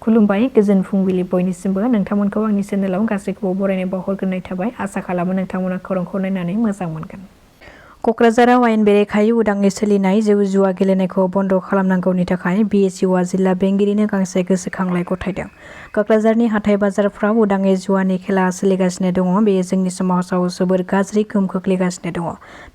खुलुमबाय गोजोन फुंबिलि बयनिसिमबो नोंथांमोनखौ आंनि चेनेलाव गासैखौबो बरायनाय बावहरग्रोनाय थाबाय आसा खालामो नोंथांमोना खौरांखौ नायनानै मोजां मोनगोन। कक्राझाराव आयेन बेरेखायै उदाङै सोलिनाय जौ जुवा गेलेनायखौ बन्द खालामनांगौनि थाखाय BSUआ जिल्ला बेंगिरिनो गांसे गोसोखांलाइ गथायदों। कक्राझारनि हाथाइ बाजारफ्राव उदाङै जुवानि खेला सोलिगासिनो दङ। बेयो जोंनि समाजाव जोबोर गाज्रि गोहोम खोख्लैगासिनो दङ।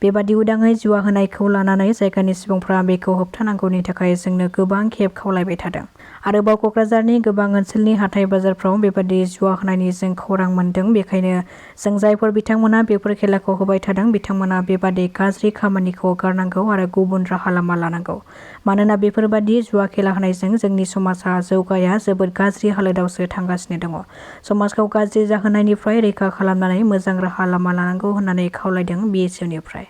बेबादि उदाङै जुवा होनायखौ लानानै जायगानि सुबुंफ्रा बेखौ होबथानांगौनि थाखाय जोंनो गोबां खेब खावलायबाय थादों। आरोबाव कक्राझारनि गोबां ओनसोलनि हाथाइ बाजारफ्राव बेबादि जुवा होनायनि जों खौरां मोन्दों। बेखायनो जों जायफोर बिथांमोना बेफोर खेलाखौ होबाय थादों बिथांमोना बेबादि गाज्रि खामानिखौ गारनांगौ आरो गुबुन राहा लामा लानांगौ। मानोना बेफोरबादि जुवा खेला होनायजों जोंनि समाजा जौगाया जोबोद गाज्रि हालोदावसो थांगासिनो दङ। समाजखौ गाज्रि जाहोनायनिफ्राय रैखा खालामनानै मोजां राहा लामा लानांगौ होननानै खावलायदों BSUनिफ्राय।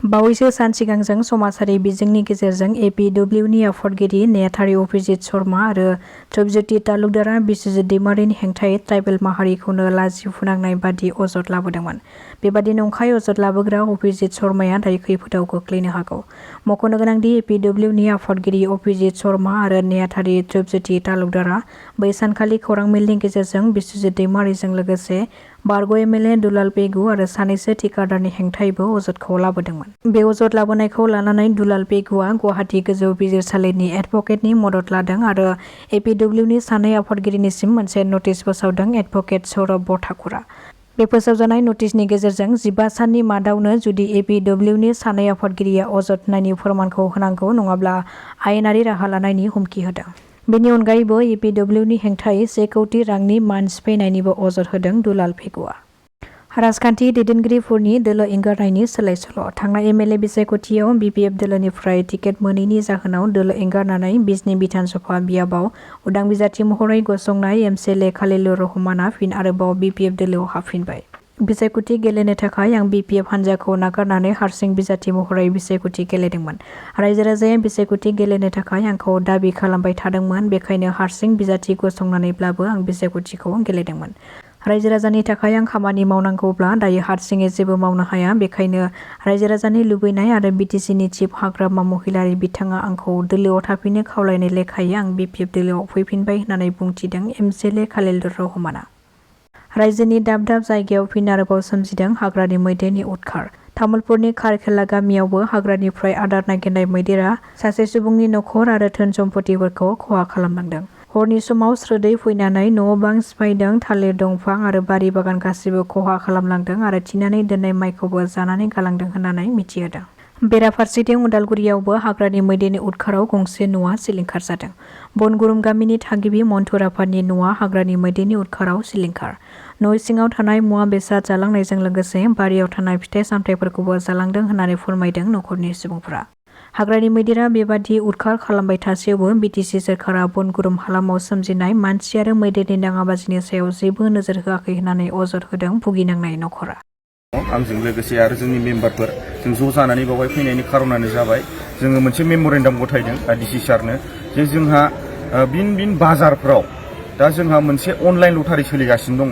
बावैसो सान सिगां जों समाजारि बिजोंनि गेजेरजों APWनि आफादगिरि नेहाथारि अभिजित शर्मा आरो धुबज्योति तालुकदारा बिस्वजित दैमारिनि हेंथायै ट्राइबेल माहारिखौनो लाजि फोनांनाय बादि अजद लाबोदोंमोन। बेबादि नंखाय अजद लाबोग्रा अभिजित शर्माया दायो खैफोदाव गोग्लैनो हागौ। मख'नो गोनांदि APWनि आफादगिरि अभिजित शर्मा आरो नेहाथारि धुबज्योति तालुकदारा बै सानखालि खौरां मेलनि गेजेरजों बिस्वजित दैमारिजों लोगोसे बारग' MLA दुलाल पेगु आरो सानैसो थिकादारनि हेंथायैबो अजदखौ लाबोदोंमोन। बे अजद लाबोनायखौ लानानै दुलाल पेगुआ गुवाहाटी गोजौ बिजिरसालिनि एडभकेटनि मदद लादों आरो APWनि सानै आफादगिरिनिसिम मोनसे नटिस फोसावदों एडभकेट सौरभ बरठाकुरा। बे फोसावजानाय नटिसनि गेजेरजों 15 साननि मादावनो जुदि APWनि सानै आफादगिरिया अजद होनायनि फोरमानखौ होनांगौ नङाब्ला आयेनारि राहा लानायनि हुमखि होदों। बेनि अनगायैबो APWनि हेंथायै 1 कौटि रांनि मान सिफायनायनिबो अजद होदों दुलाल पेगुआ। राजखान्थि दैदेनगिरिफोरनि दोलो एंगारनायनि सोलाय-सोल'। थांनाय MLA बिसायख'थियाव BPF दोलोनिफ्राय टिकेट मोनैनि जाहोनाव दोलो एंगारनानै बिजनि बिधान सभा बियाबाव उदां बिजाथि महरै गसंनाय MCLA खालिलुर रहमाना फिन आरोबाव BPF दोलोआव हाबफिनबाय। बिसायख'थि गेलेनो थाखाय आं BPF हान्जाखौ नागारनानै हारसिं बिजाथि महरै बिसायख'थि गेलेदोंमोन। रायजो-राजाया बिसायख'थि गेलेनो थाखाय आंखौ दाबि खालामबाय थादोंमोन। बेखायनो हारसिं बिजाथि गसंनानैब्लाबो आं बिसायख'थिखौ गेलेदोंमोन। रायजो-राजानि थाखाय आं खामानि मावनांगौब्ला दायो हारसिङै जेबो मावनो हाया। बेखायनो रायजो-राजानि लुबैनाय आरो BTCनि चिफ हाग्रामा महिलारी बिथाङा आंखौ दोलोआव थाफिनो खावलायनाय लेखायै आं BPF दोलोआव फैफिनबाय होननानै बुंथिदों MCLA खालिलुर रहमाना। रायजोनि दाब दाब जायगायाव फिन आरोबाव सोमजिदों हाग्रानि मैदेरनि उदखार। तामुलपुरनि खारखेला गामियावबो हाग्रानिफ्राय आदार नागिरनाय मैदेरा सासे सुबुंनि नखर आरो धोन सम्पतिफोरखौ खहा खालामलांदों। हरनि समाव स्रोदै फैनानै न' बां सिफायदों, थालिर दंफां आरो बारि बागान गासिबो खहा खालामलांदों आरो थिनानै दोननाय माइखौबो जानानै गालांदों होननानै मिथिहोदों। बेराफारसेथिं उदालगुरियावबो हाग्रानि मैदेरनि उदखाराव गंसे न'आ सिलिंखार जादों। बनगुरुम गामिनि थागिबि मन्थुर आफादनि न'आ हाग्रानि मैदेरनि उदखाराव सिलिंखार। न' सिङाव थानाय मुवा बेसाद जालांनायजों लोगोसे बारियाव थानाय फिथाइ सामथाइफोरखौबो जालांदों होननानै फोरमायदों नखरनि सुबुंफोरा। हाग्रानि मैदेरा बेबादि उदखार खालामबाय थासेयावबो BTC सोरखारा बनगुरुम हालामाव सोमजिनाय मानसि आरो मैदेरनि दाङाबाजिनि सायाव जेबो नोजोर होआखै होननानै अजद होदों भुगिनांनाय नखरा। आंजों लोगोसे आरो जोंनि मेम्बारफोर जों ज' जानानै बावहाय फैनायनि खारनानो जाबाय जोङो मोनसे मेम'रेन्डाम गथायदों DC सारनो जे जोंहा बिन बाजारफ्राव दा जोंहा मोनसे अनलाइन लटारि सोलिगासिनो दङ।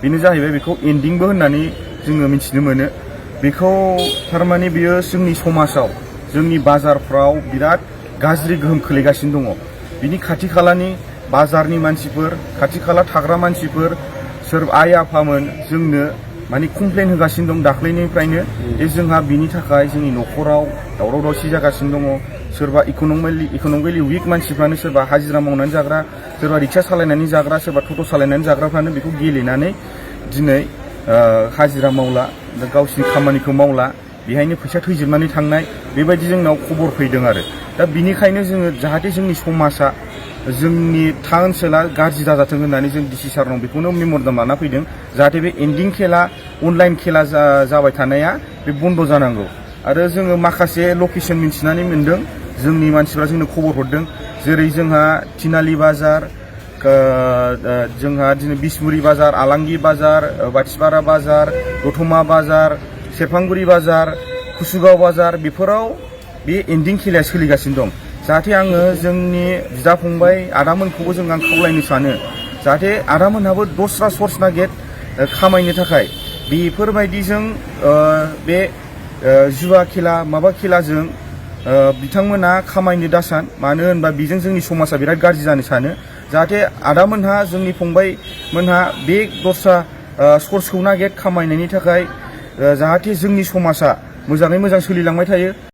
बेनो जाहैबाय बेखौ एन्डिंबो होननानै जोङो मिथिनो मोनो। बेखौ थारमाने बियो जोंनि समाजाव जोंनि बाजारफ्राव बिराद गाज्रि गोहोम खोलैगासिनो दङ। बिनि खाथि खालानि बाजारनि मानसिफोर, खाथि खाला थाग्रा मानसिफोर, सोर आइ आफामोन जोंनो माने कमप्लेन होगासिनो दं दाख्लैनिफ्रायनो जे जोंहा बिनि थाखाय जोंनि न'खराव दावराव दावसि जागासिनो दङ। सोरबा इक'नमिकलि उइक मानसिफ्रानो सोरबा हाजिरा मावनानै जाग्रा, सोरबा रिक्सा सालायनानै जाग्रा, सोरबा टट' सालायनानै जाग्राफ्रानो बेखौ गेलेनानै दिनै हाजिरा मावला, गावसिनि खामानिखौ मावला, बेहायनो फैसा थैजोबनानै थांनाय बेबायदि जोंनाव खबर फैदों आरो दा बिनिखायनो जोङो जाहाथे जोंनि समाजा जोंनि ओनसोला गाज्रि जाजाथों होननानै जों DC सारनाव बेखौनो मेम'रेन्डाम लाना फैदों। जाहाथे बे एन्डिं खेला अनलाइन खेला जाबाय थानाया बे बन्द जानांगौ। आरो जोङो माखासे लकेसन मिन्थिनानै मोन्दों, जोंनि मानसिफ्रा जोंनो खबर हरदों। जेरै जोंहा थिनालि बाजार, जोंहा दिनै बिसमुरि बाजार, आलांगि बाजार, बाथिपारा बाजार, दतमा बाजार, सेरफांगुरि बाजार, कुसुगाव बाजार बेफोराव बे एन्डिं खेलाया सोलिगासिनो दं। जाहाथे आङो जोंनि बिदा फंबाय आदामोनखौबो आं खावलायनो सानो जाहाथे आदामोनहाबो दस्रा सर्स नागिर खामायनो थाखाय बेफोरबायदिजों बे जुवा खेला माबा खेलाजों बिथांमोना खामायनो दासान। मानो होनबा बेजों जोंनि समाजा बिराद गाज्रि जानो सानो। जाहाथे आदामोनहा जोंनि फंबायमोनहा बे दस्रा सर्सखौ नागिर खामायनायनि थाखाय जाहाथे जोंनि समाजा मोजाङै मोजां सोलिलांबाय थायो।